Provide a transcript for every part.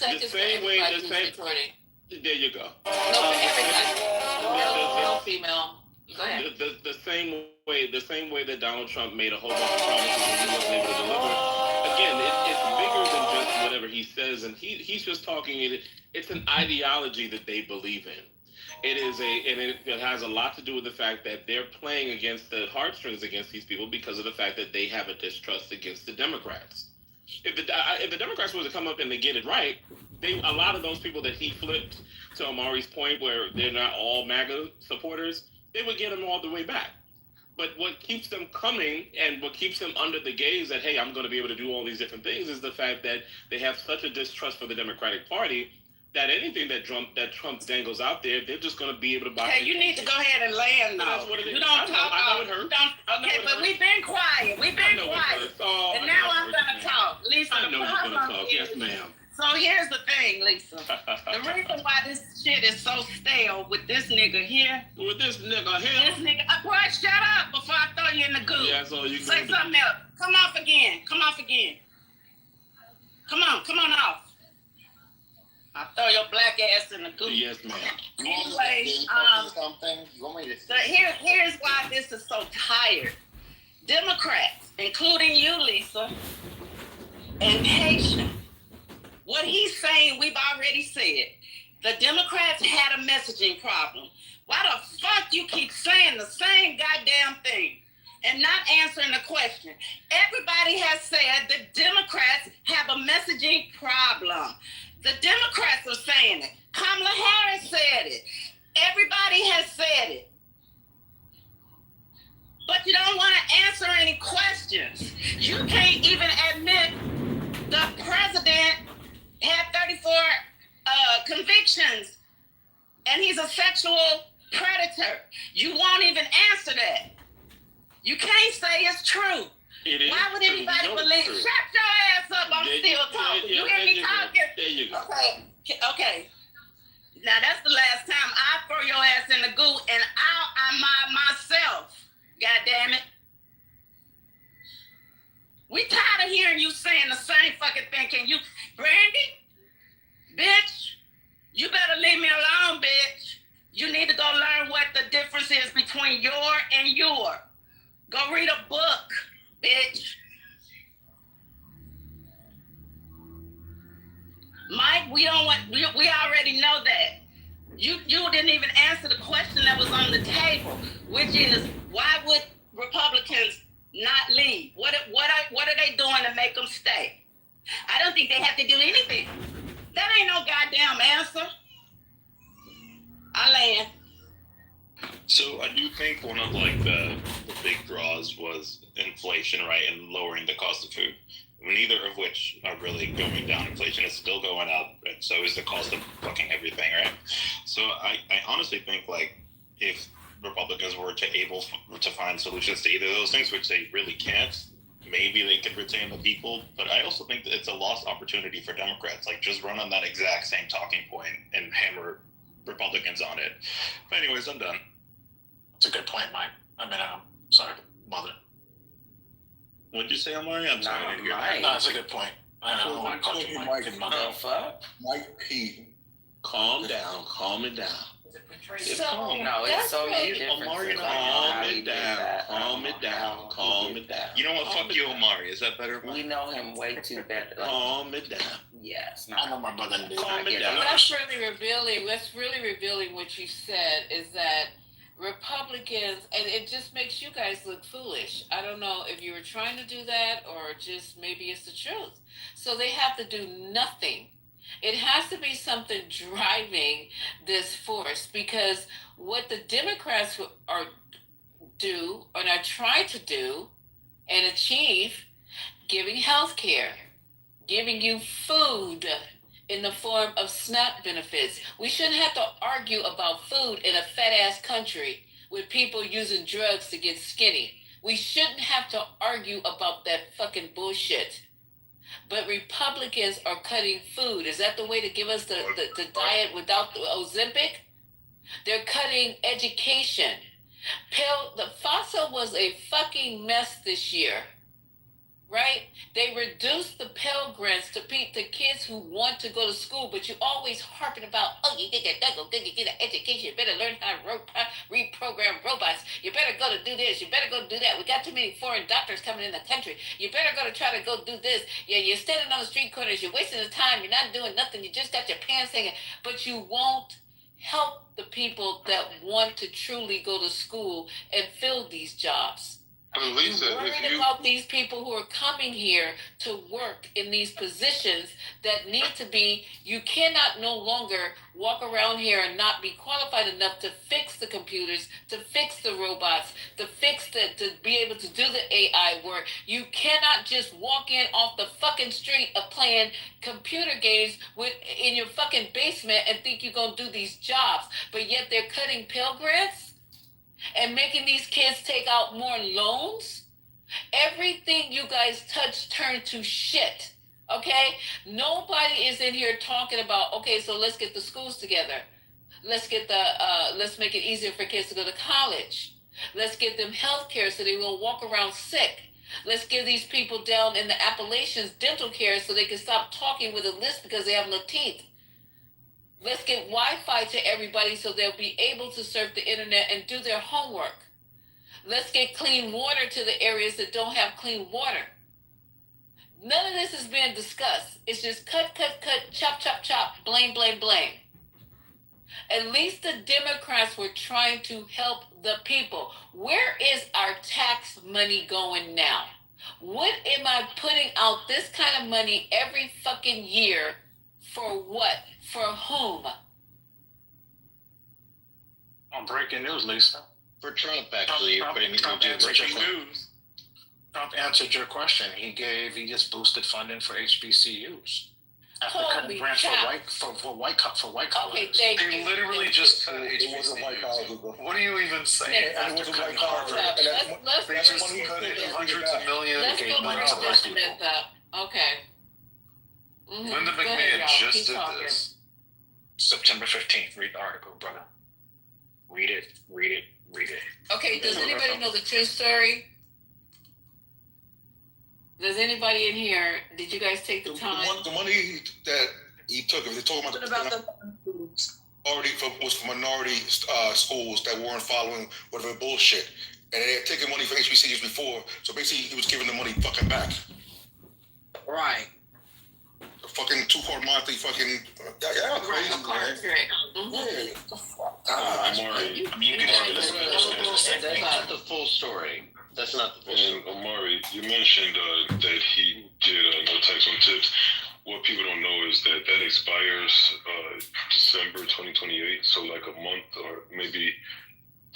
seconds for everybody who's recording. There you go. No, for everybody. No female. Go ahead. The same way that Donald Trump made a whole bunch of promises and he wasn't able to deliver. Again, it's bigger than just whatever he says, and he's just talking. It's an ideology that they believe in. It has a lot to do with the fact that they're playing against the heartstrings against these people because of the fact that they have a distrust against the Democrats. If the Democrats were to come up and they get it right, a lot of those people that he flipped, to Amari's point, where they're not all MAGA supporters, they would get them all the way back. But what keeps them coming and what keeps them under the gaze that, hey, I'm going to be able to do all these different things is the fact that they have such a distrust for the Democratic Party that anything that Trump dangles out there, they're just going to be able to buy. Hey, you need to go ahead and land now. That's what it is. You don't talk. I know it hurts. Okay, but we've been quiet. We've been quiet. And now I'm going to talk. Lisa, I know you're going to talk. Yes, ma'am. So here's the thing, Lisa. The reason why this shit is so stale with this nigga here. With this nigga here? This nigga. Boy, shut up before I throw you in the goo. Yeah, so you say something else. Come off again. Come off again. Come on off. I'll throw your black ass in the goo. Yes, ma'am. Anyway, here's why this is so tired. Democrats, including you, Lisa, and Haitian, what he's saying, we've already said. The Democrats had a messaging problem. Why the fuck you keep saying the same goddamn thing and not answering the question? Everybody has said the Democrats have a messaging problem. The Democrats are saying it. Kamala Harris said it. Everybody has said it. But you don't want to answer any questions. You can't even admit the president had 34 convictions and he's a sexual predator. You won't even answer that. You can't say it's true. Why would anybody believe? Shut your ass up. I'm still talking. You hear me talking? There you go. Okay. Now that's the last time I throw your ass in the goo and I'll mind myself. God damn it. We tired of hearing you saying the same fucking thing. Can you, Brandy? Bitch, you better leave me alone, bitch. You need to go learn what the difference is between your and your. Go read a book, bitch. Mike, we already know that. You didn't even answer the question that was on the table, which is, why would Republicans not leave? What are they doing to make them stay? I don't think they have to do anything. That ain't no goddamn answer. I land. So I do think one of the big draws was inflation, right, and lowering the cost of food. Neither of which are really going down. Inflation is still going up, and so is the cost of fucking everything, right? So I honestly think if Republicans were able to find solutions to either of those things, which they really can't, maybe they could retain the people. But I also think that it's a lost opportunity for Democrats. Just run on that exact same talking point and hammer Republicans on it. But anyways, I'm done. It's a good point, Mike. Sorry, mother. What'd you say, Amari? I'm sorry, I didn't hear that. No, it's a good point. I don't want to call you Mike. Mike P. Calm down. Calm it down. So, no, it's so different. Amari, calm it down. Calm it down. Calm it down. You know what? Fuck you, Amari. Is that better? We know him way too better. Calm it down. Yes. I know my brother. Calm it down. What's really revealing what you said is that Republicans, and it just makes you guys look foolish. I don't know if you were trying to do that or just maybe it's the truth. So they have to do nothing. It has to be something driving this force, because what the Democrats are trying to do and achieve, giving health care, giving you food in the form of SNAP benefits. We shouldn't have to argue about food in a fat ass country with people using drugs to get skinny. We shouldn't have to argue about that fucking bullshit. But Republicans are cutting food. Is that the way to give us the diet without the Ozempic? They're cutting education. The FAFSA was a fucking mess this year. right? They reduce the Pell Grants to the kids who want to go to school, but you always harping about, oh, you get an education, you better learn how to reprogram robots, you better go to do this, you better go do that. We got too many foreign doctors coming in the country. You better go to try to go do this. Yeah, you're standing on the street corners, you're wasting the time, you're not doing nothing, you just got your pants hanging, but you won't help the people that want to truly go to school and fill these jobs. Lisa, You're worried about these people who are coming here to work in these positions that need to be, you cannot no longer walk around here and not be qualified enough to fix the computers, to fix the robots, to be able to do the AI work. You cannot just walk in off the fucking street of playing computer games in your fucking basement and think you're going to do these jobs, but yet they're cutting Pell Grants and making these kids take out more loans. Everything you guys touch turned to shit. Okay? Nobody is in here talking about, okay, so let's get the schools together. Let's make it easier for kids to go to college. Let's give them health care so they won't walk around sick. Let's give these people down in the Appalachians dental care so they can stop talking with a lisp because they have no teeth. Let's get Wi-Fi to everybody so they'll be able to surf the internet and do their homework. Let's get clean water to the areas that don't have clean water. None of this is being discussed. It's just cut, chop, blame. At least the Democrats were trying to help the people. Where is our tax money going now? What am I putting out this kind of money every fucking year for what? For whom? On breaking news, Lisa. for Trump, actually, Trump answered your question. He just boosted funding for HBCUs. After cutting grants for white colors. Okay, thank you. They literally just cut HBCUs. What are you even saying? After It wasn't cutting white collar. Let's They just cut it hundreds of millions. Let's Gave go money bring to those this people. up. Okay. Linda Go ahead, McMahon y'all. just Keep did talking. this. September 15th. Read the article, brother. Read it. Okay, does anybody know the true story? Does anybody in here, did you guys take the time? The money that he took, if they're talking about was for minority schools that weren't following whatever bullshit. And they had taken money for HBCUs before, so basically he was giving the money fucking back. Right. The fucking two-part monthly fucking, crazy, man. Amari, You can argue this. That's not the full story. That's not the full story. And Amari, you mentioned that he did no tax on tips. What people don't know is that expires December 2028. So like a month or maybe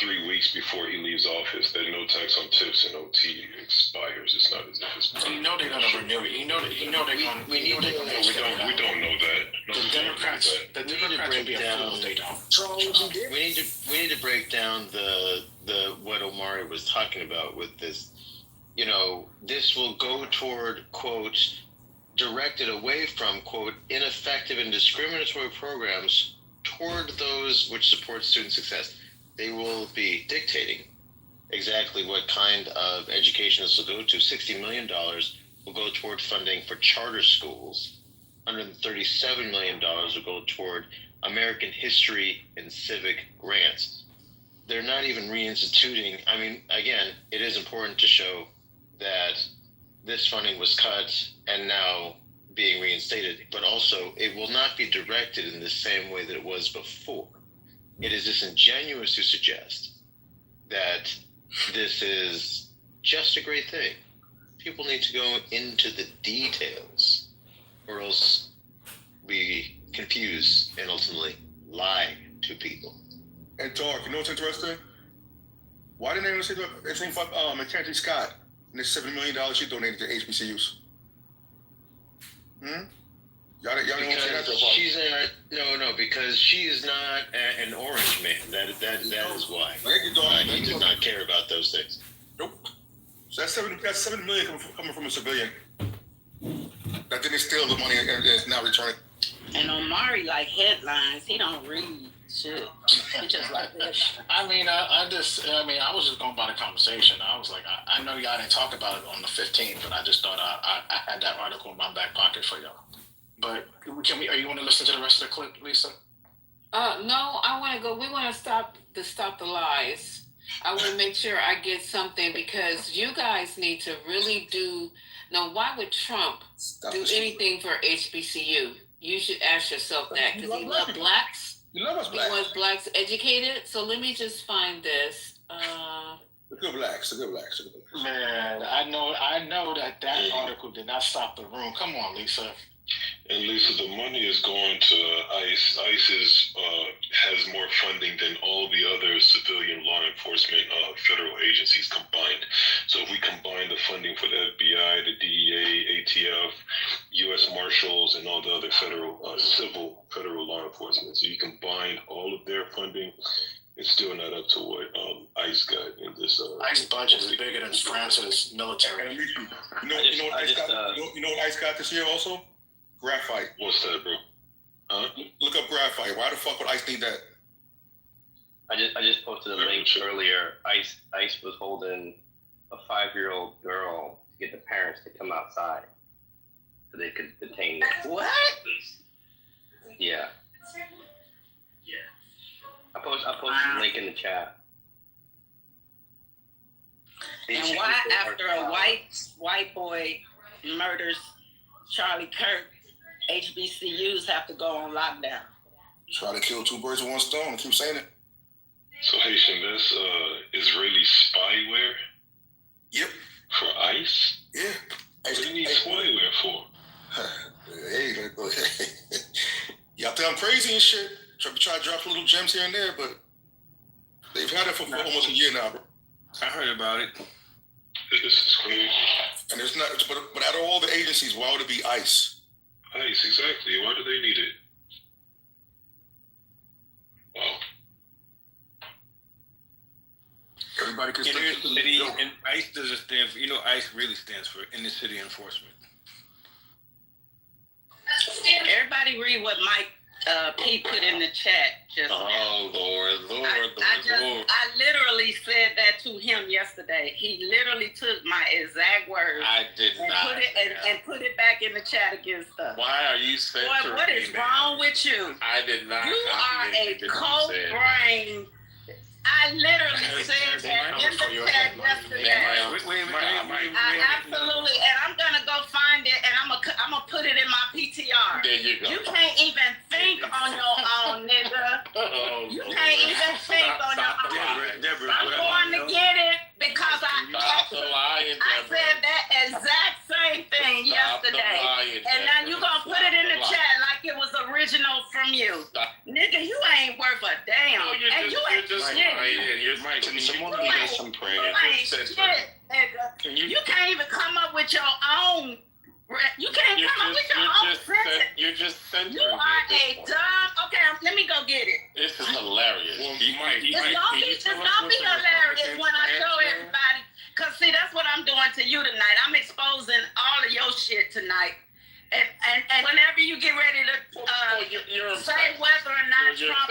3 weeks before he leaves office, that no tax on tips and OT expires. It's not as if it's. You know they're gonna renew it. You know they're gonna. We don't know that. No, The Democrats will be a fool if they don't. We need to break down the what Omari was talking about with this. You know, this will go toward, quote, directed away from, quote, ineffective and discriminatory programs toward those which support student success. They will be dictating exactly what kind of education this will go to. $60 million will go toward funding for charter schools. $137 million will go toward American history and civic grants. They're not even reinstituting. I mean, again, it is important to show that this funding was cut and now being reinstated, but also it will not be directed in the same way that it was before. It is disingenuous to suggest that this is just a great thing. People need to go into the details, or else we confuse and ultimately lie to people. And Dark, you know what's interesting? Why didn't anyone say anything about Mackenzie Scott and the $70 million she donated to HBCUs? Y'all didn't want to say that? Because she's not, because she is not an orange man. That is why. He does not care about those things. Nope. So that's $7 million coming from a civilian that didn't steal the money and is now returning. And Omari like headlines. He don't read. Shit. He just like this. I was just going by the conversation. I was like, I know y'all didn't talk about it on the 15th, but I just thought I had that article in my back pocket for y'all. But are you want to listen to the rest of the clip, Lisa? No, I want to go. We want to stop the lies. I want to make sure I get something because you guys need to really do. Now, why would Trump do anything for HBCU? You should ask yourself that because he loves blacks. You love us He blacks. wants blacks educated. So let me just find this. The good blacks. Man, I know that article did not stop the room. Come on, Lisa. And Lisa, the money is going to ICE. ICE has more funding than all the other civilian law enforcement federal agencies combined. So if we combine the funding for the FBI, the DEA, ATF, U.S. Marshals, and all the other federal law enforcement, so you combine all of their funding, it's still not up to what ICE got in this. ICE budget is bigger than France's military. You know what ICE got this year also? Graphite. What's that, bro? Huh? Look up graphite. Why the fuck would ICE need that? I just posted a link earlier. ICE was holding a 5-year-old girl to get the parents to come outside so they could detain them. What? Yeah. I posted the link in the chat. And why after a white boy murders Charlie Kirk, HBCUs have to go on lockdown? Try to kill two birds with one stone. I keep saying it. So Haitian, that's Israeli spyware? Yep. For ICE? Yeah. What do you need spyware for? Hey, y'all think I'm crazy and shit. Try to drop some little gems here and there, but they've had it for almost a year now, bro. I heard about it. This is crazy. And it's not, but out of all the agencies, why would it be ICE? ICE, exactly. Why do they need it? Wow. Everybody can Inner city, and ICE doesn't stand for, ICE really stands for inner city enforcement. Everybody read what Mike P put in the chat just now. Oh, Lord. I literally said that to him yesterday. He literally took my exact words I did and not. put it back in the chat against us. Why are you censoring Boy, what is me, wrong with you? I did not. You are a cold-brained. I literally said that in the chat yesterday. I absolutely, and I'm gonna go find it, and I'm gonna put it in my PTR. There you go. You can't even think on your own, nigga. You can't even think on your own. I'm going to get it because I said that exact same thing yesterday. And now you gonna put it in the chat like it was original from you. Nigga, you ain't worth a damn. And you ain't shit. Can someone give us some prayer? You can't even come up with your own. You can't come up with your own sentence. You're just censoring. You are a dumb. Okay, let me go get it. This is hilarious. It's gonna be hilarious when I show everybody. Cause see, that's what I'm doing to you tonight. I'm exposing all of your shit tonight. And whenever you get ready to say whether or not Trump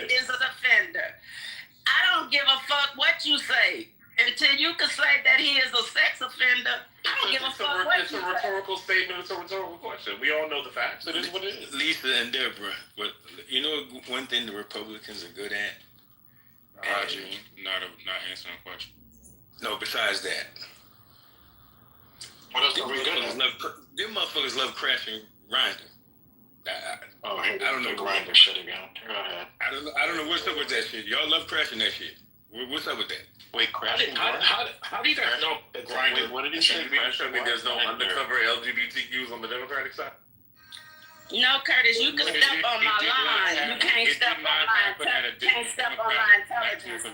is a defender, I don't give a fuck what you say. Until you can say that he is a sex offender, I don't give a fuck what you say. It's a rhetorical statement. It's a rhetorical question. We all know the facts. It is what it is. Lisa and Deborah, but one thing the Republicans are good at? Not answering a question. No, besides that. What else are we good at? Them motherfuckers love crashing grinding. I don't know. Grinder shit again. Go ahead. I don't know what's up with that shit. Y'all love crashing that shit. What's up with that? Wait, crashing? How do you guys know the grinder? What did he say? There's no undercover LGBTQs on the Democratic side? No, Curtis, you can step on my line. You can't step on my intelligence.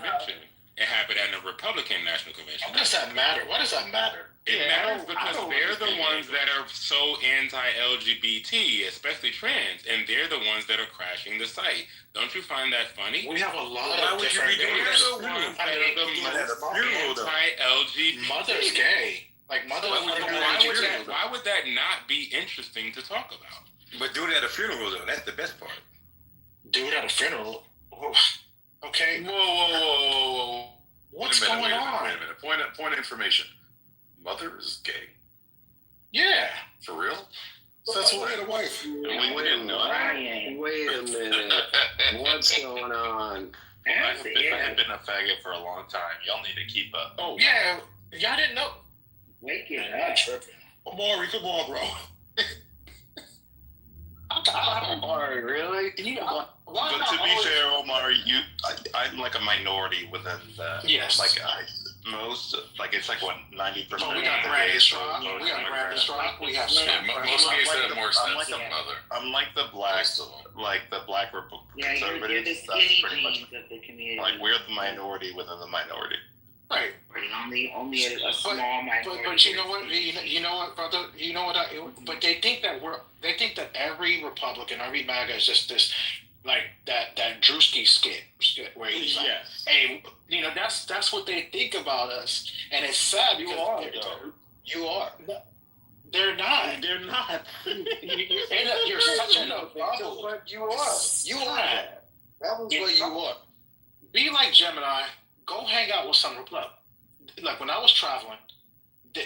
It happened at a Republican National Convention. How does that matter? Why does that matter? It matters because they're the ones that are so anti-LGBT, especially trans, and they're the ones that are crashing the site. Don't you find that funny? We have a lot of different groups. Anti-LGBT. Mother's gay. Like mother. Why would that not be interesting to talk about? But do it at a funeral though. That's the best part. Do it at a funeral. Okay. Whoa. What's going on? Wait a minute. Point of information. Mother is gay. Yeah. For real? So that's what the wife. We didn't know that. Wait a minute. What's going on? I've been a faggot for a long time. Y'all need to keep up. Oh yeah, y'all didn't know. Wake it I'm up. tripping. Maury, come on, bro. Omari, really? But to be fair, Omar, I'm like a minority within the. Yes. Like it's like what 90%. Oh, we got Brandis Rock. We have most gays have more sense than mother. I'm like the black, conservatives. You're the skinny jeans of the community. Like we're the minority within the minority. Right. Only a small minority. But you know what? You know what, brother? You know what? But they think that every Republican, every MAGA is just this, like that Drewski skit where he's like, hey, you know, that's what they think about us, and it's sad because You are. They're not. They're not. You're such a bubble. But you are. You are. That was what you are. Be like Gemini. Go hang out with some like when I was traveling.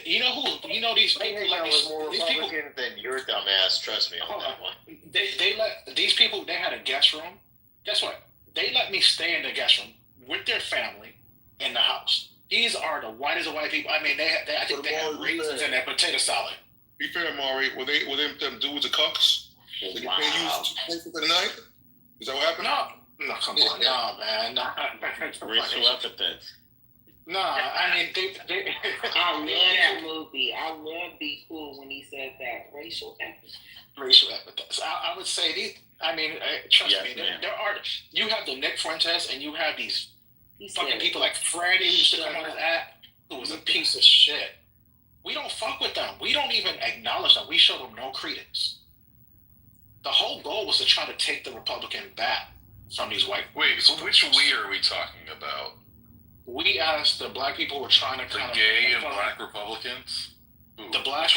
You know who? You know these people. Like these people than your dumbass. Trust me on that one. They let these people. They had a guest room. Guess what? They let me stay in the guest room with their family in the house. These are the whitest of white people. I mean, I think they have raisins in their potato salad. Be fair, Maury. Were them dudes the cucks? Did they pay you for the night? Is that what happened? No, come on, no, man, no. Racial epithets. No, I mean, they I love that movie. I love Be Cool when he said that. Racial epithets. I would say these. I mean, trust me, there are. You have the Nick Fuentes, and you have these fucking people like Freddie who used to come on his app, who was a piece of shit. We don't fuck with them. We don't even acknowledge them. We show them no credence. The whole goal was to try to take the Republican back from these white. Wait, so which we are we talking about? We as the black people were trying to kind of gay and black Republicans. The black,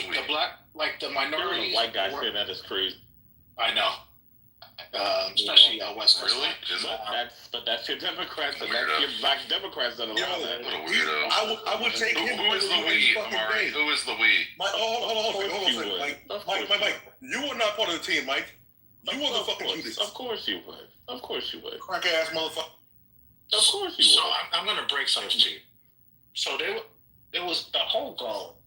like the minorities. White guy say that is crazy. I know, especially West Coast. Really? But that's your Democrats and that's your black Democrats that allow that. What a weirdo. I would take him. Who is the we, Amari? Who is the we? Hold on, Mike. You were not part of the team, Mike. You were the fucking Judas. Of course you would. Crack ass motherfucker. Of course you would. So I'm going to break something to you. So there was the whole goal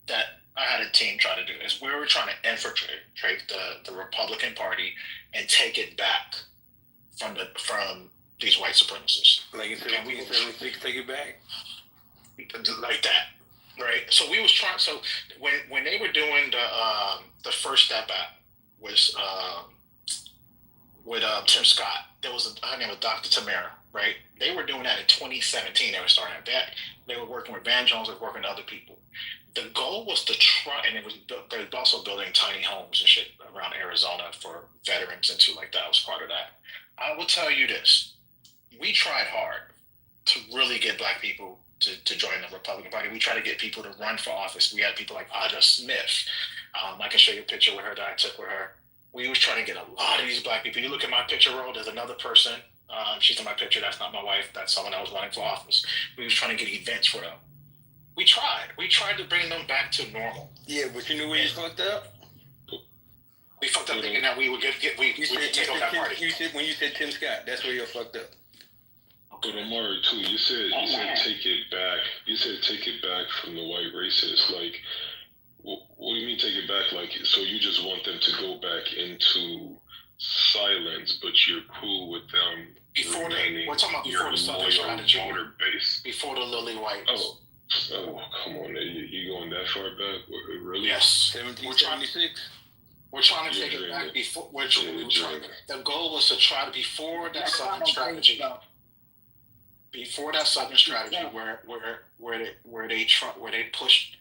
that I had a team try to do is we were trying to infiltrate the Republican Party and take it back from these white supremacists. Like you said, we take it back. Like that, right? So we was trying. So when they were doing the First Step Act was with Tim Scott. There was her name was Dr. Tamara, right? They were doing that in 2017. They were starting at that. They were working with Van Jones. They were working with other people. The goal was to try, and they were also building tiny homes and shit around Arizona for veterans and shit like that. I was part of that. I will tell you this: we tried hard to really get black people to join the Republican Party. We tried to get people to run for office. We had people like Aja Smith. I can show you a picture with her that I took with her. We was trying to get a lot of these black people. You look at my picture roll, there's another person. She's in my picture. That's not my wife. That's someone that was running for office. We was trying to get events for them. We tried. We tried to bring them back to normal. Yeah, but you knew where you fucked up? We fucked up thinking that we would take over that party. When you said Tim Scott, that's where you fucked up. But Omari too, you said take it back. You said take it back from the white racists. Like, what do you mean take it back? Like, so you just want them to go back into silence, but you're cool with them we're talking about before the Southern strategy. Voter base. Before the Lily Whites. Oh, come on, you going that far back? Really? Yes. 1776. We're trying to take it back before. The goal was to try to before that Southern strategy. Before that Southern strategy, where they pushed,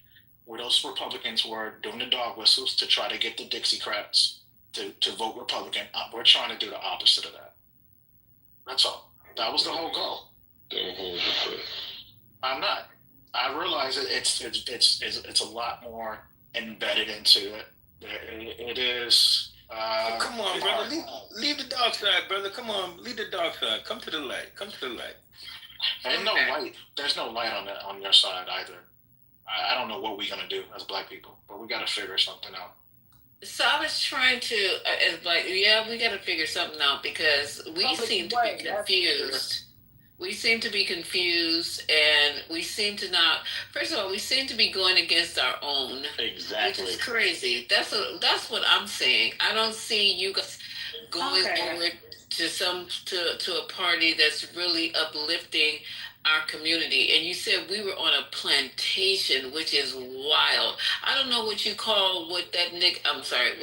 where those Republicans were doing the dog whistles to try to get the Dixiecrats to vote Republican. We're trying to do the opposite of that. That's all. That was the whole goal. Don't hold your breath. I'm not. I realize it's a lot more embedded into it. It is. Come on, on, brother. Leave the dark side, brother. Come on, leave the dark side. Come to the light. Come to the light. There's no light. There's no light on your side either. I don't know what we're gonna do as black people, but we gotta figure something out. So I was trying to, as like, yeah, we got to figure something out because we seem to be confused. We seem to be confused, and we seem to not. First of all, we seem to be going against our own. Exactly. Which is crazy. That's what I'm saying. I don't see you guys going over to a party that's really uplifting our community. And you said we were on a plantation, which is wild. I don't know what you call what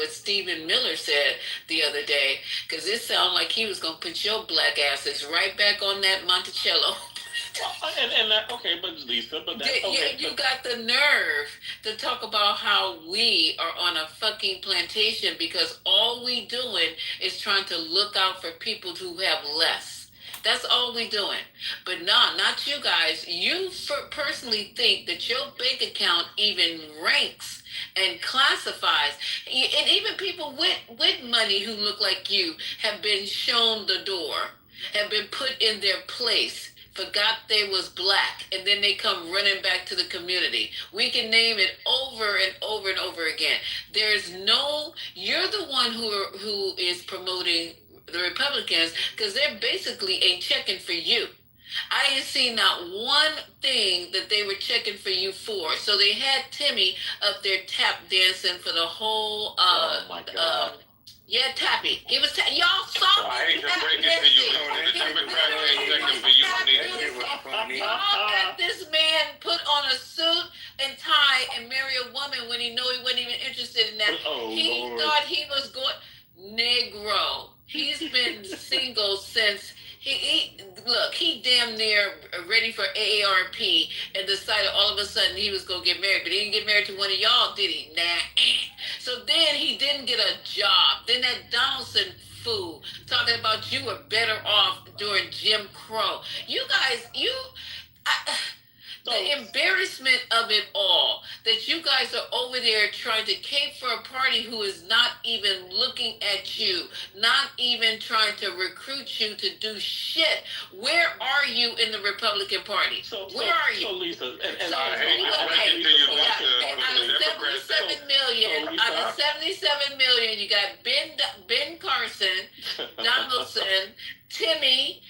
Stephen Miller said the other day, because it sounded like he was going to put your black asses right back on that Monticello. Okay, but Lisa, but that's okay. You got the nerve to talk about how we are on a fucking plantation because all we doing is trying to look out for people who have less. That's all we doing. But not you guys. You personally think that your bank account even ranks and classifies. And even people with money who look like you have been shown the door, have been put in their place, forgot they was black, and then they come running back to the community. We can name it over and over and over again. You're the one who is promoting the Republicans because they're basically ain't checking for you. I ain't seen not one thing that they were checking for you for. So they had Timmy up there tap dancing for the whole oh my God. Yeah, Tappy. He was y'all saw. I hate to break it to you. The Democrats ain't checking for you neither. Y'all got this man put on a suit and tie and marry a woman when he knew he wasn't even interested in that. He Lord. thought he was going Negro. He's been single since he damn near ready for AARP and decided all of a sudden he was gonna get married, but he didn't get married to one of y'all, did he? Nah. So then he didn't get a job. Then that Donaldson fool talking about you were better off during Jim Crow. You guys, the embarrassment of it all, that you guys are over there trying to cape for a party who is not even looking at you, not even trying to recruit you to do shit. Where are you in the Republican Party? Where are you? So Lisa, out of 77 million, you got Ben Carson, Donaldson, Timmy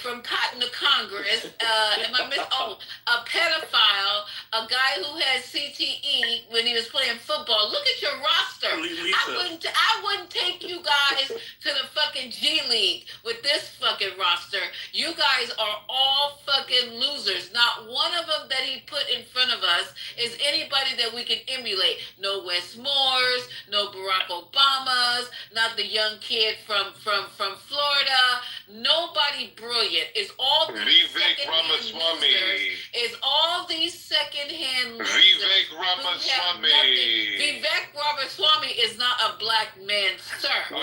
from Cotton to Congress, a pedophile, a guy who had CTE when he was playing football. Look at your roster. I wouldn't take you guys to the fucking G League with this fucking roster. You guys are all fucking losers. Not one of them that he put in front of us is anybody that we can emulate. No Wes Moores, no Barack Obamas, not the young kid from Florida. Nobody brilliant. It's all Vivek Ramaswamy. It's all these secondhand losers. Vivek Ramaswamy. Vivek Ramaswamy is not a black man, sir. And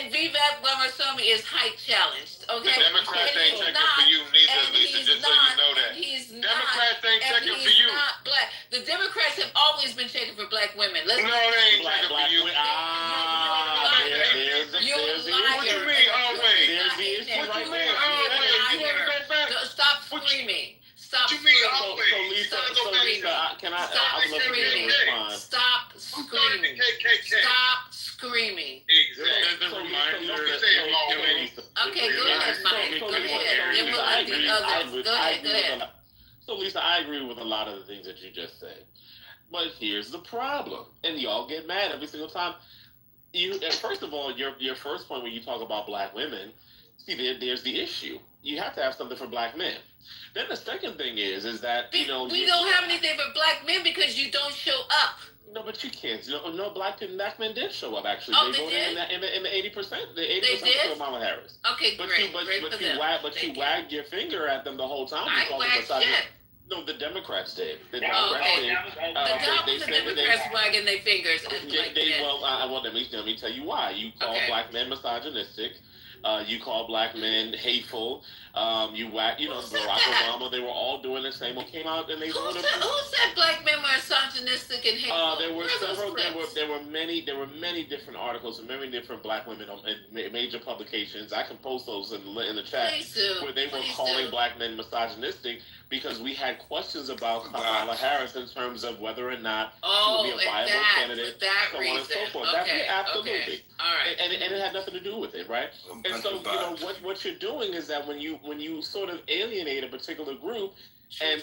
Vivek Ramaswamy is height challenged. Okay. The Democrats ain't checking for you neither, Lisa. Just so you know that. Democrats ain't checking for you. Not black. The Democrats have always been checking for black women. No, they ain't checking for you. What you mean always? There's the issue right there. You want to go back? Stop screaming. Stop What you mean screaming. always? So Lisa, I would love to get a response. Stop screaming. Stop screaming. Exactly. As a reminder, Okay, go ahead, Mike. Go ahead. Then we'll let the others. Go ahead. So Lisa, I agree with a lot of the things that you just said. But here's the problem. And y'all get mad every single time. First of all, your first point when you talk about black women, there's the issue. You have to have something for black men. Then the second thing is that, we don't have anything for black men because you don't show up. No, but you can't. No, black men did show up, actually. Oh, they voted did? in the 80%. The 80% for Kamala Harris. Okay, great. But you wagged your finger at them the whole time. I wagged shit. No, the Democrats did. The Democrats did. The Democrats wagging their fingers. Let me tell you why. You call black men misogynistic. You call black men hateful. Barack Obama. They were all doing the same. Came out and they who said black men were misogynistic and hateful? There were several. There were many different articles and many different black women in major publications. I can post those in the chat where they were calling black men misogynistic because we had questions about Kamala Harris in terms of whether or not she would be a viable candidate, so on and so forth. Absolutely. Okay. All right. And it had nothing to do with it, right? And so what you're doing is that when you sort of alienate a particular group. And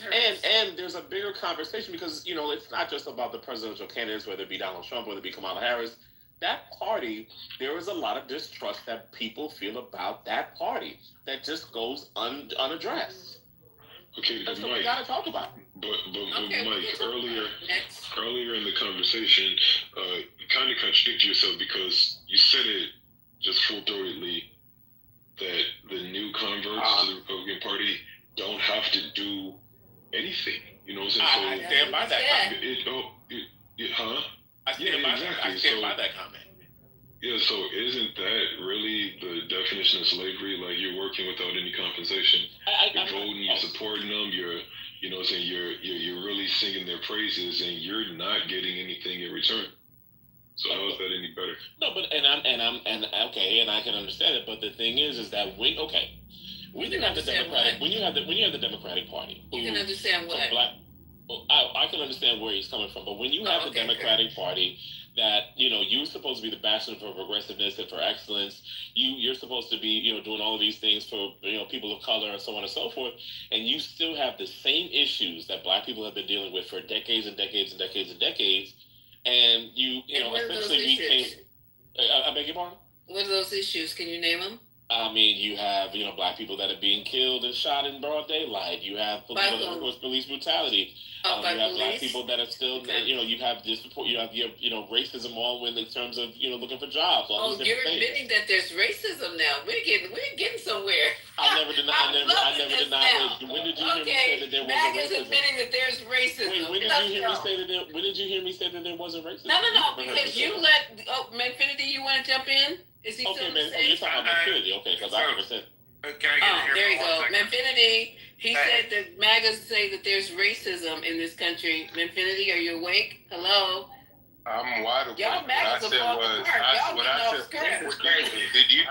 there's a bigger conversation because, it's not just about the presidential candidates, whether it be Donald Trump, whether it be Kamala Harris. That party, there is a lot of distrust that people feel about that party that just goes unaddressed. Okay, that's what Mike, we got to talk about. But Mike, earlier in the conversation, you kind of contradicted yourself because you said it just full-throatedly that the new converts to the Republican Party don't have to do anything. You know what I'm saying? I stand by that comment. I stand by that comment. Yeah, so isn't that really the definition of slavery? Like, you're working without any compensation. You're voting, you're supporting them, you're really singing their praises, and you're not getting anything in return. So how is that any better? No, but and I can understand it. But the thing is that when you have the Democratic Party, you can understand what. I can understand where he's coming from, but when you have the Democratic Party that you're supposed to be the bastion for progressiveness and for excellence, you're supposed to be doing all of these things for people of color and so on and so forth, and you still have the same issues that black people have been dealing with for decades and decades and decades and decades, and essentially became. I beg your pardon? What are those issues? Can you name them? I mean, you have black people that are being killed and shot in broad daylight. You have police brutality. You have black people that are still, you have racism all in terms of looking for jobs. You're admitting that there's racism now. We're getting somewhere. I never denied. When did you hear me say that there wasn't racism? Admitting that there's racism. When did you hear me say that there wasn't racism? No, because you let Manfinity, you want to jump in? Is he okay, man? You're talking about Manfinity, okay? Because I never said. There you go, Manfinity. He said that MAGAs say that there's racism in this country. Manfinity, are you awake? Hello. I'm wide awake. Y'all MAGAs Did you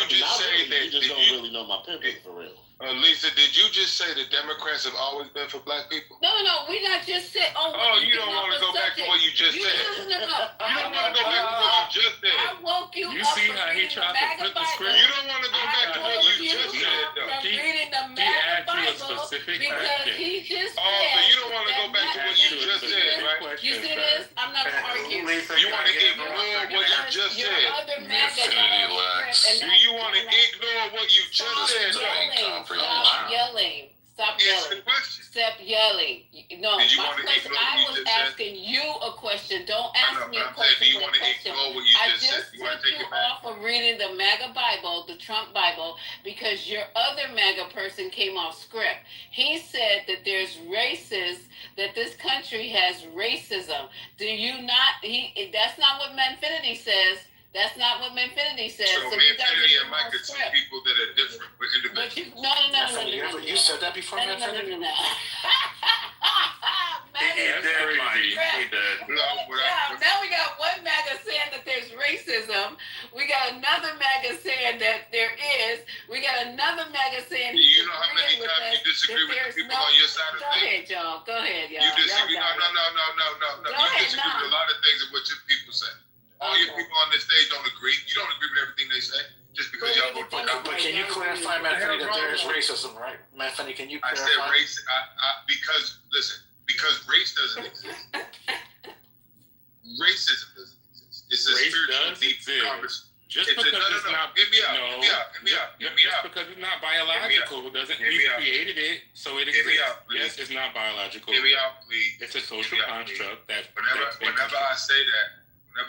just say that? You just don't really know my pimping for real. Lisa, did you just say the Democrats have always been for black people? No, we're not just saying. You don't want to go back to what you just said. You don't want to go back to what you just said. I woke you up. You see how he tried to flip the script? You don't want to go back to what you just said, though. Reading the MAGA Bible because he just said. So you don't want to go back to what you just said, right? You see this? I'm not going to argue. You want to ignore what you just said. Do you want to ignore what you just said, though? Stop yelling. Stop yelling. No, my question, I was asking you a question. Don't ask me a question. Do you want to ignore what you just said? You want to take it back? Off of reading the MAGA Bible, the Trump Bible, because your other MAGA person came off script. He said that there's that this country has racism. Do you not? That's not what Manfinity says. That's not what Manfinity says. So Manfinity and Mike are two people that are different. We're individuals. No. You said that before, Manfinity? No. Now we got one MAGA saying that there's racism. We got another MAGA saying that there is. We got another MAGA saying. You know how many times you disagree with the people on your side of things? Go ahead, y'all. You disagree? No. You disagree with a lot of things of what your people say. All your people on this stage don't agree. You don't agree with everything they say just because y'all vote for them. But can you clarify, Manfinity, that there is racism, right? Manfinity, can you clarify? I said race. Because race doesn't exist. Racism doesn't exist. It's a spiritual deep conversation. Just because it's not biological doesn't mean we created it, so it exists. Yes, it's not biological. Hear me out, please. It's a social construct that. Whenever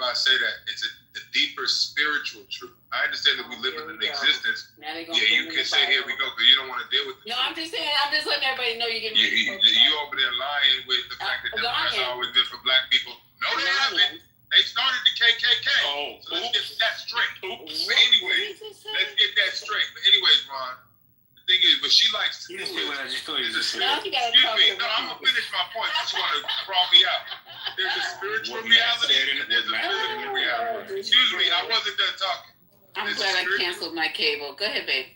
I say that, it's the deeper spiritual truth. I understand that we live in an existence. You can say here we go because you don't want to deal with it. No, I'm just letting everybody know you're getting you over there lying with the fact that Democrats have always been for black people. No, they haven't. They started the KKK. So let's get that straight. Anyway, let's get that reality and there's a physical reality. Excuse me, I wasn't done talking. I'm glad I canceled my cable. Go ahead, babe.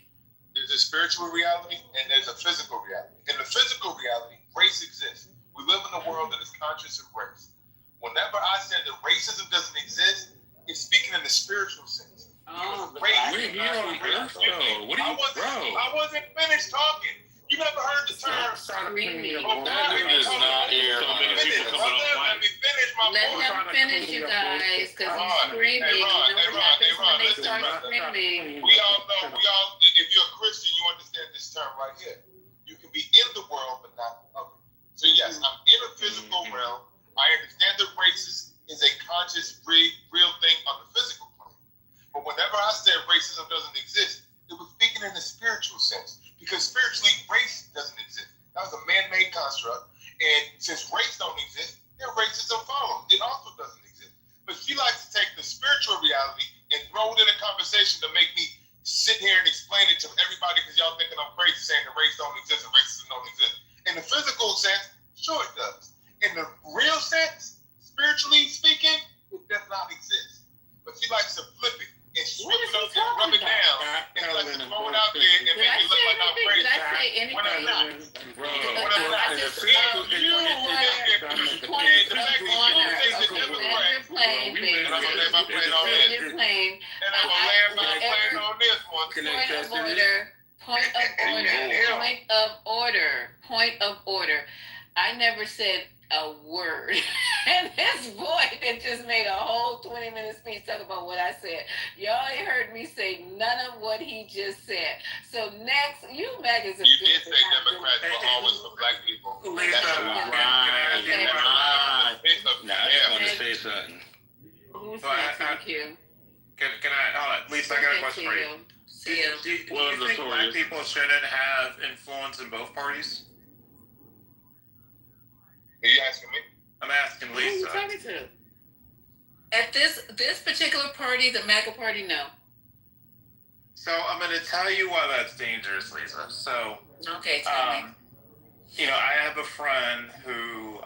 There's a spiritual reality and there's a physical reality. In the physical reality, race exists. We live in a world that is conscious of race. Whenever I said that racism doesn't exist, it's speaking in the spiritual sense. Oh, we're here on Earth, bro. What are you, bro? I wasn't finished talking. You never heard the term screaming. That dude is not here. Let me finish my Let point. him finish, you guys, because he's screaming. Hey, You Ron, know what happens when they listen, start brother. screaming. We all know, if you're a Christian, you understand this term right here. You can be in the world, but not of it. So yes, I'm in a physical realm. I understand that racism is a conscious, real thing on the physical plane. But whenever I said racism doesn't exist, it was speaking in the spiritual sense. Because spiritually, race doesn't exist. That was a man-made construct. And since race don't exist, then racism follows. It also doesn't exist. But she likes to take the spiritual reality and throw it in a conversation to make me sit here and explain it to everybody because y'all thinking I'm crazy saying that race don't exist and racism don't exist. In the physical sense, sure it does. In the real sense, spiritually speaking, it does not exist. But she likes to flip it and strip it up and rub it down and like to throw it out there and make it look like I'm crazy. Did I say anything? Point of order. I never said a word. And this boy that just made a whole 20-minute speech talking about what I said. Y'all ain't heard me say none of what he just said. So next, you magazine. You did say Democrats were always for black people. Right. Now I just want to say something. Who's next? Thank you. Can I, hold on, Lisa, I got a question for you. Do you think black people shouldn't have influence in both parties? Are you asking me? I'm asking Lisa. Who are you talking to? At this particular party, the MAGA party, no. So I'm going to tell you why that's dangerous, Lisa. So, okay, tell me. You know, I have a friend who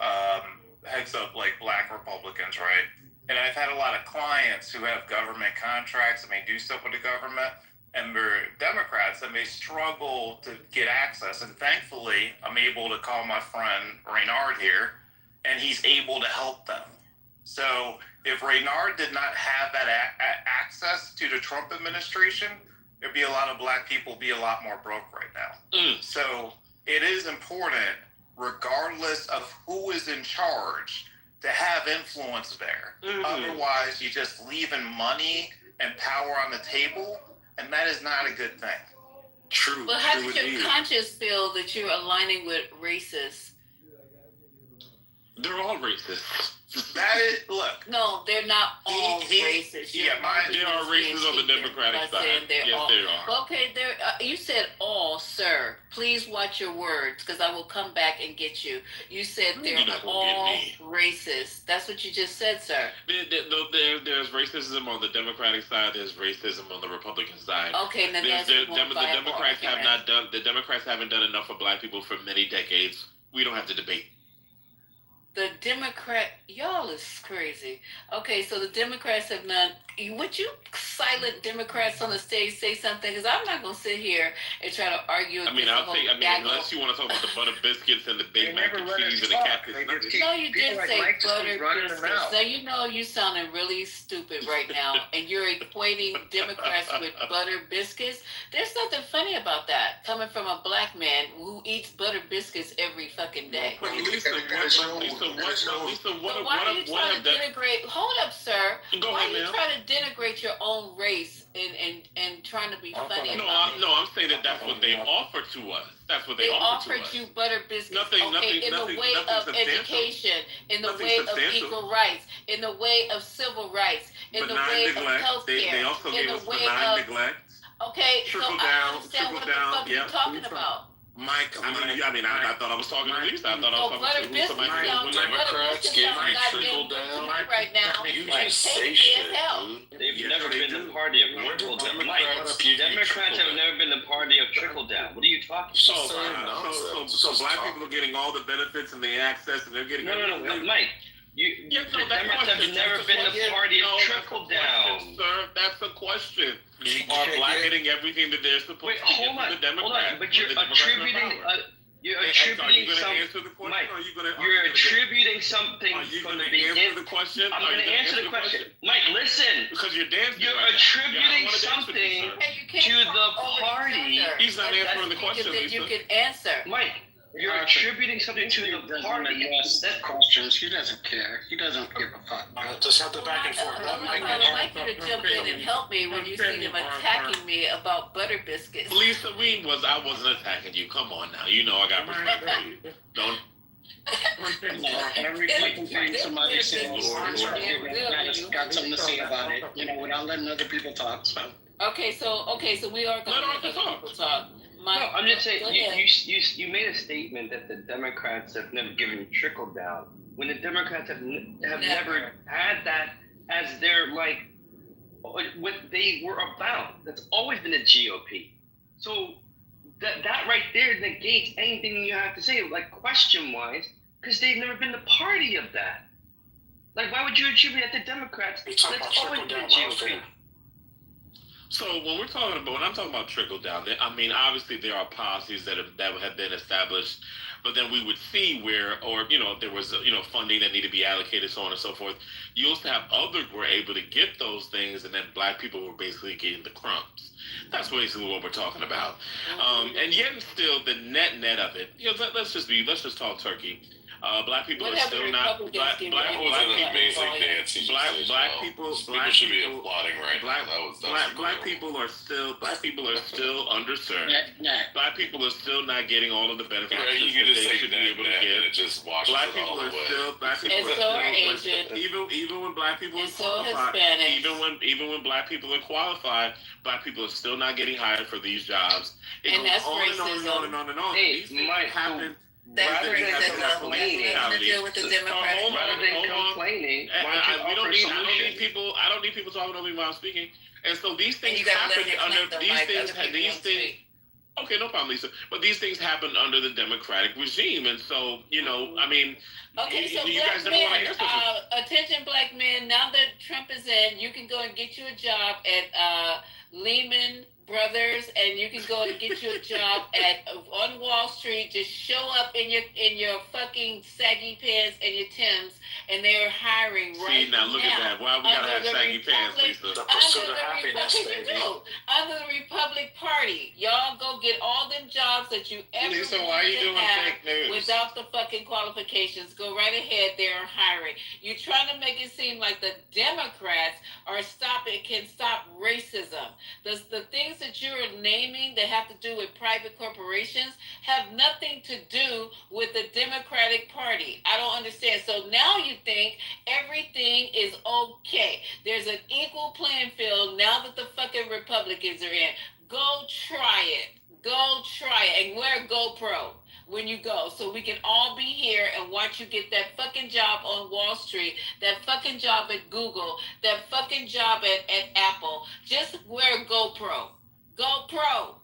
heads up like black Republicans, right? And I've had a lot of clients who have government contracts and they do stuff with the government, and they're Democrats and they struggle to get access. And thankfully, I'm able to call my friend Reynard here, and he's able to help them. So if Reynard did not have that access to the Trump administration, there'd be a lot of black people be a lot more broke right now. So it is important, regardless of who is in charge, to have influence there. Otherwise, you're just leaving money and power on the table, and that is not a good thing. True. Well, how does your conscience feel that you're aligning with racists? They're all racist. That is, look. No, they're not all racist. There are racists on the Democratic side. Yes, there are. Okay, you said all, sir. Please watch your words, because I will come back and get you. You said they're all racist. That's what you just said, sir. There's racism on the Democratic side. There's racism on the Republican side. Okay, then that's the Democrats haven't done enough for black people for many decades. We don't have to debate. The Democrat, y'all is crazy. Okay, so the Democrats have not. Would you silent Democrats on the stage say something? Because I'm not going to sit here and try to argue. Unless you want to talk about the butter biscuits and the Big Mac and cheese and the catfish. No, you did say butter biscuits. Now you know you sounding really stupid right now, and you're equating Democrats with butter biscuits. There's nothing funny about that coming from a black man who eats butter biscuits every fucking day. But Lisa, why are you trying to denigrate? Hold up, sir. Go ahead, ma'am. Trying to denigrate your own race and trying to be funny. I'm saying that's what they offer to us. That's what they offer to us. You butter biscuits. In the way of education, in the way of equal rights, in the way of civil rights, in the way of healthcare. They also gave us benign neglect. Okay, so I understand what the fuck you're talking about. I thought I was talking to Lisa. I thought I was talking to somebody who was Democrats giving trickle down. Right now, you just say shit. They've never been the party of trickle down. Democrats have never been the party of trickle down. What are you talking about? So black people are getting all the benefits and the access, and they're getting no, Mike. The Democrats have never been the party of trickle down. Sir, that's a question. Are black getting everything that they're supposed to get from the Democrats? But you're attributing. You're attributing something. You're attributing something from the beginning. The question? I'm going to answer the question. Mike, listen. Because you're dancing. You're attributing something to the party. He's not answering the question. You can answer. Mike, you're attributing something to the party. That questions. He doesn't care. He doesn't give a fuck. Just have the back and forth. I'd like you to jump in and help me when you see them attacking me about butter biscuits. Lisa, I wasn't attacking you. Come on now. You know I got respect for you. Don't. Every fucking time somebody says got something to say about it, without letting other people talk. So. Okay, so we are going to let other people talk. No, I'm just saying, you made a statement that the Democrats have never given trickle down, when the Democrats have never had that as their, what they were about. That's always been the GOP. So that right there negates anything you have to say, question-wise, because they've never been the party of that. Why would you attribute that to Democrats? That's always been the GOP. So when I'm talking about trickle down, I mean, obviously there are policies that have been established, but then we would see if there was, funding that needed to be allocated, so on and so forth. You also have others who were able to get those things, and then black people were basically getting the crumbs. That's basically what we're talking about. And yet and still, the net of it, let's just talk turkey. Black people are still not black people should be applauding right now. Black people are still underserved. Black people are still not getting all of the benefits that they should be able to get. Black people are still even when black people are qualified, even when black people are qualified, black people are still not getting hired for these jobs. And that's racism. And on and on and on. These things happen. That's racism. To deal with the Democrats. Rather than complaining, I don't need people talking over me while I'm speaking. And so these things happen under these things. Okay, no problem, Lisa. But these things happen under the Democratic regime, and so I mean. Okay, so you black guys never want to men, answer attention, black men. Now that Trump is in, you can go and get you a job at Lehman Brothers, and you can go and get you a job on Wall Street. Just show up in your fucking saggy pants and your Timbs, and they're hiring right now. See, now look at that. Why we gotta have saggy pants, Lisa? The pursuit of happiness, baby. Under the Republic Party, y'all go get all them jobs that you ever Lisa, why are you doing fake news? Without the fucking qualifications. Go right ahead. They're hiring. You're trying to make it seem like the Democrats can stop racism. The things that you're naming that have to do with private corporations have nothing to do with the Democratic Party. I don't understand. So now you think everything is okay. There's an equal playing field now that the fucking Republicans are in. Go try it. Go try it. And wear GoPro when you go, so we can all be here and watch you get that fucking job on Wall Street, that fucking job at Google, that fucking job at Apple. Just wear GoPro. GoPro.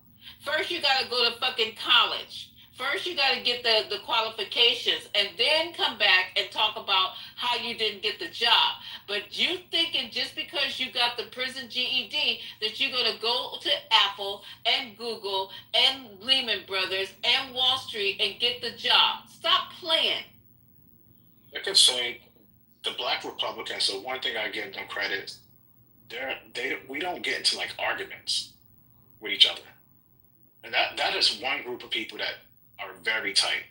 First you gotta go to fucking college. First you gotta get the qualifications, and then come back and talk about how you didn't get the job. But you thinking just because you got the prison GED that you're gonna go to Apple and Google and Lehman Brothers and Wall Street and get the job. Stop playing. I could say the black Republicans, the one thing I give them credit, we don't get into arguments with each other. And that is one group of people that are very tight.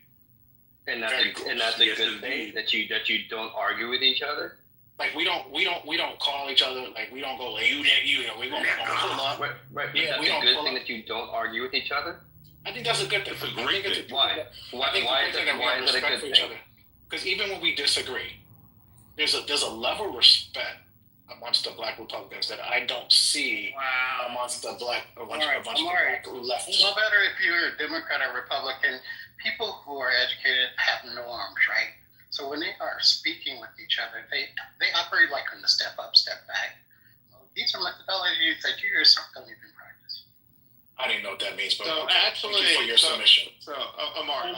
And that's a good thing that you don't argue with each other. We don't call each other, we don't go we gonna pull up. Right. Yeah, that's a good thing that you don't argue with each other. I think that's a good thing. It's a great thing. Why? Why is it a good thing? Because even when we disagree, there's a level of respect amongst the black Republicans that I don't see amongst the bunch of black leftists. No matter if you're a Democrat or Republican, people who are educated have norms, right? So when they are speaking with each other, they operate in the step up, step back. These are methodologies that you yourself don't even practice. I didn't know what that means, but so actually, thank you for your submission. So, Amari,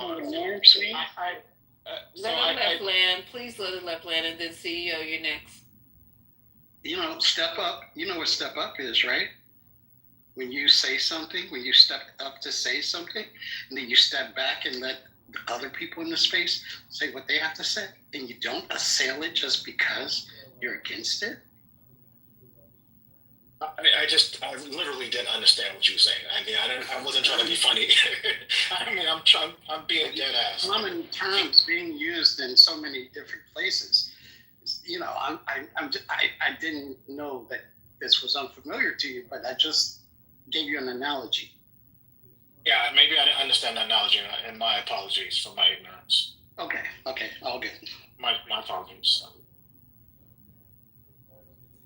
Let Land. Please go to Left Land, and then CEO, you're next. You know, step up. You know what step up is, right? When you say something, when you step up to say something, and then you step back and let the other people in the space say what they have to say, and you don't assail it just because you're against it. I literally didn't understand what you were saying. I mean, I wasn't trying to be funny. I mean, I'm being dead ass. Common terms being used in so many different places. You know, I didn't know that this was unfamiliar to you, but I just gave you an analogy. Yeah, maybe I didn't understand the analogy, and my apologies for my ignorance. Okay, all good. My apologies.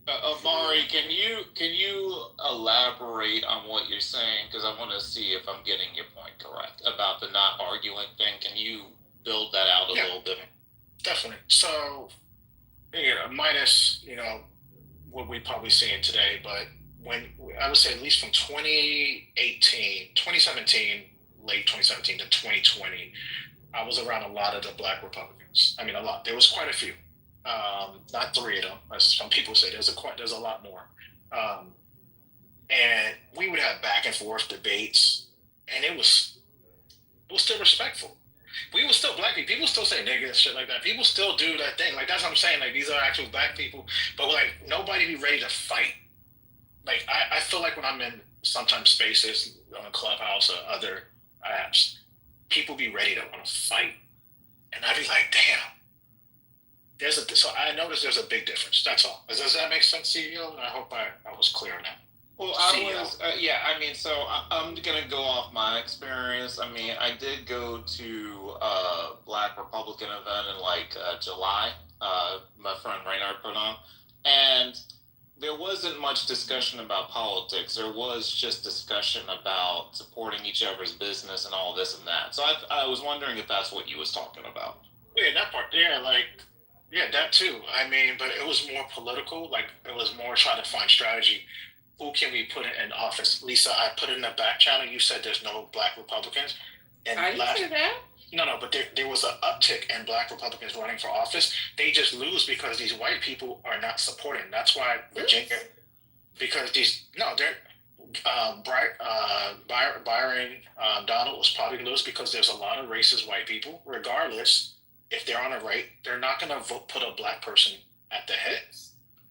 Amari, can you elaborate on what you're saying? Because I want to see if I'm getting your point correct about the not arguing thing. Can you build that out a little bit? Definitely. So, minus what we probably seeing today, but when I would say at least from 2017, late 2017 to 2020, I was around a lot of the Black Republicans. I mean, a lot. There was quite a few. Not three of them, as some people say. There's a lot more. And we would have back and forth debates, and it was still respectful. We were still black people. People still say nigga and shit like that. People still do that thing. Like, that's what I'm saying. Like, these are actual black people. But, like, nobody be ready to fight. Like, I feel like when I'm in sometimes spaces on Clubhouse or other apps, people be ready to want to fight. And I'd be like, damn. So I noticed there's a big difference. That's all. Does that make sense, CEO? I hope I was clear on that. Well, so I'm going to go off my experience. I mean, I did go to a Black Republican event in July, my friend Raynard put on, and there wasn't much discussion about politics. There was just discussion about supporting each other's business and all this and that. So I was wondering if that's what you was talking about. Yeah, that part. Yeah, that too. I mean, but it was more political. Like, it was more trying to find strategy. Who can we put in office? Lisa, I put in the back channel. You said there's no Black Republicans. And I didn't say that. No, but there was an uptick in Black Republicans running for office. They just lose because these white people are not supporting. That's why Virginia, because Byron Donald was probably lose because there's a lot of racist white people. Regardless, if they're on the right, they're not going to put a black person at the head.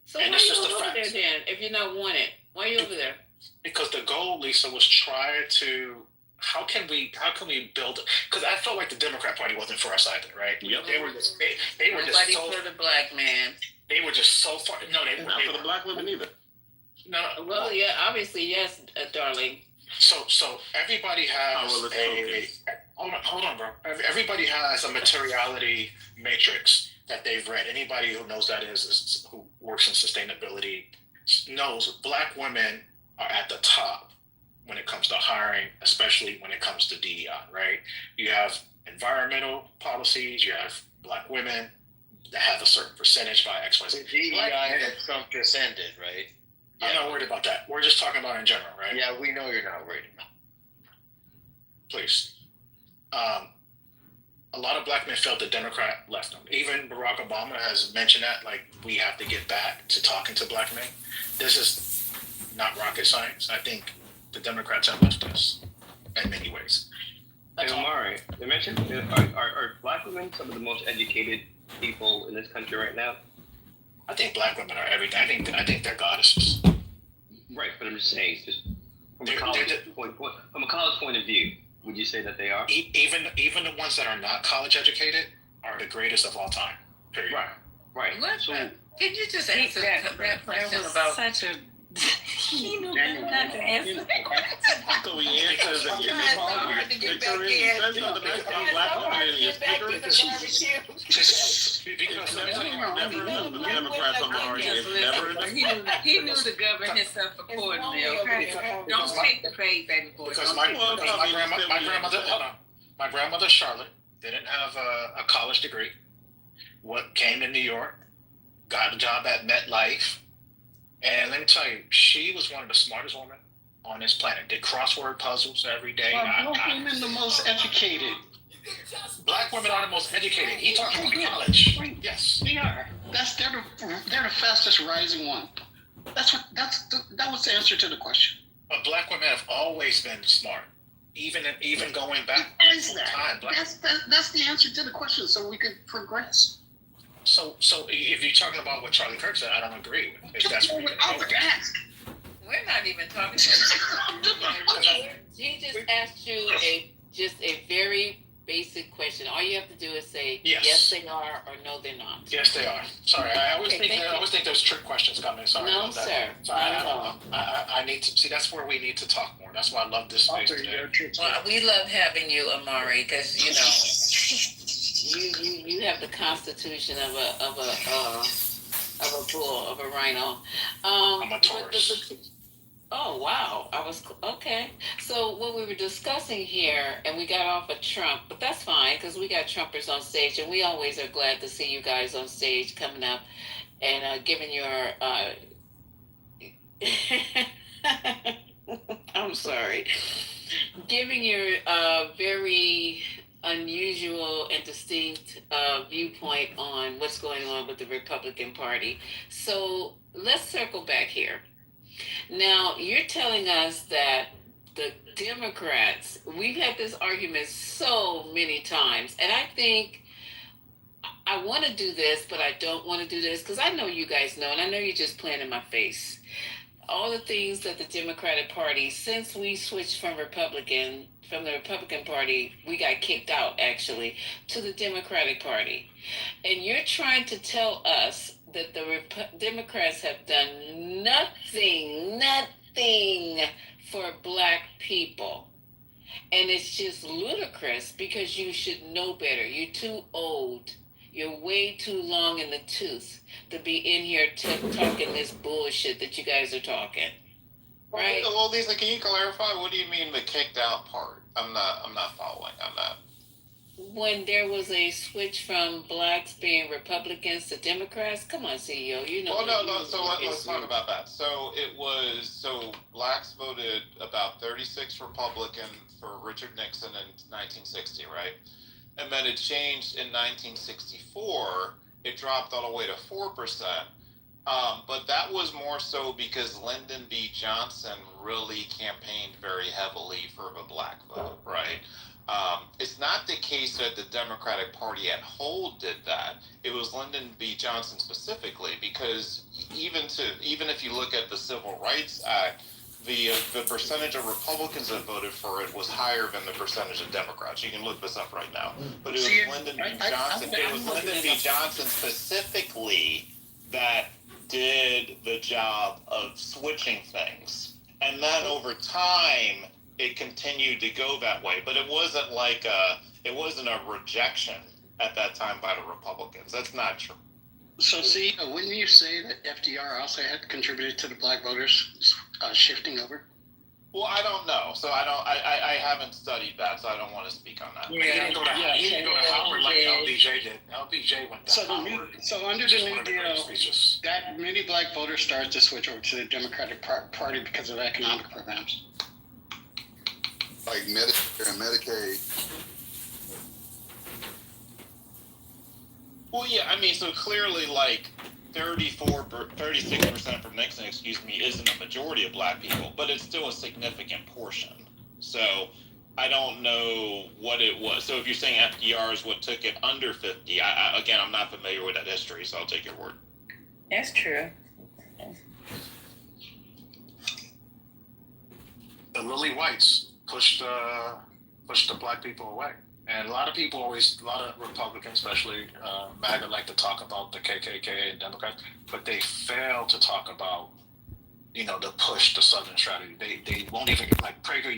So and why are you over there then? If you're not wanted, why are you over there? Because the goal, Lisa, was try to. How can we build? Because I felt like the Democrat Party wasn't for us either, right? Yep. They were just so for the black man. They were just so far. No, they not for the black women either. No. Well, yeah, obviously, yes, darling. So everybody has hold on, bro. Everybody has a materiality matrix that they've read. Anybody who knows that who works in sustainability knows black women are at the top when it comes to hiring, especially when it comes to DEI, right? You have environmental policies, you have black women that have a certain percentage by XYZ. DEI that Trump just ended, right? I'm not worried about that. We're just talking about in general, right? Yeah, we know you're not worried about. Please. A lot of black men felt the Democrat left them. Even Barack Obama has mentioned that, like, we have to get back to talking to black men. This is not rocket science. I think the Democrats have left us in many ways. Hey, Omari, they mentioned, are black women some of the most educated people in this country right now? I think black women are everything. I think they're goddesses. Right, but I'm just saying, just from a college point of view, would you say that they are? Even the ones that are not college educated are the greatest of all time. Period. Right. So, can you just answer that question about such a he knew better not to answer that question. So he answers that you're hard to get back in. That's not the best thing black women in your speaker. Because the Democrats are already He knew to govern himself accordingly, okay? Don't take the bait, baby boy. Because my grandmother Charlotte didn't have a college degree. Came to New York, got a job at MetLife. And let me tell you, she was one of the smartest women on this planet. Did crossword puzzles every day. Black women the most educated. Black women are the most educated. He talking about college. Yes. They are. They're the fastest rising one. That was the answer to the question. But black women have always been smart, even going back time. That's the answer to the question, so we could progress. So if you're talking about what Charlie Kirk said, I don't agree with. If that's what We're not even talking He just asked you a very basic question. All you have to do is say yes they are or no they're not. Yes, they are. Sorry, I always think there's trick questions coming. Sorry No, about that. sir. Sorry, I need to see. That's where we need to talk more. That's why I love this space today. Well, we love having you, Amari, because you have the constitution of a bull, of a rhino. I'm a Taurus. Oh, wow. Okay. So what we were discussing here, and we got off of Trump, but that's fine because we got Trumpers on stage, and we always are glad to see you guys on stage coming up and giving your, I'm sorry, giving your very unusual and distinct viewpoint on what's going on with the Republican Party. So let's circle back here. Now, you're telling us that the Democrats, we've had this argument so many times, and I think I want to do this, but I don't want to do this because I know you guys know, and I know you're just playing in my face. All the things that the Democratic Party, since we switched from the Republican Party, we got kicked out actually, to the Democratic Party. And you're trying to tell us that the Democrats have done nothing for black people. And it's just ludicrous because you should know better. You're too old. You're way too long in the tooth to be in here talking this bullshit that you guys are talking. Right? Well, Lisa, can you clarify? What do you mean the kicked out part? I'm not following on that. When there was a switch from blacks being Republicans to Democrats, come on, CEO, you know. Well, no. So let's talk about that. So blacks voted about 36 Republican for Richard Nixon in 1960, right? And then it changed in 1964. It dropped all the way to 4%. But that was more so because Lyndon B. Johnson really campaigned very heavily for the black vote, right? It's not the case that the Democratic Party at whole did that. It was Lyndon B. Johnson specifically, because even if you look at the Civil Rights Act, the percentage of Republicans that voted for it was higher than the percentage of Democrats. You can look this up right now. But it was Lyndon B. Johnson. It was Lyndon B. Johnson specifically that did the job of switching things, and then over time it continued to go that way. But it wasn't a rejection at that time by the Republicans. That's not true. So, see, wouldn't you say that FDR also had contributed to the black voters shifting over? Well, I don't know. So I haven't studied that, so I don't want to speak on that. He didn't go to Howard like LBJ did. LBJ went to Howard. So under the New Deal, that many black voters started to switch over to the Democratic Party because of economic programs. Like Medicare and Medicaid. Well, yeah, I mean, so clearly, like 36% from Nixon, isn't a majority of black people, but it's still a significant portion. So I don't know what it was. So if you're saying FDR is what took it under 50, again, I'm not familiar with that history, so I'll take your word. That's true. The lily whites pushed the black people away. And a lot of Republicans, especially MAGA, like to talk about the KKK and Democrats, but they fail to talk about, to push the Southern strategy. They won't even, like Prager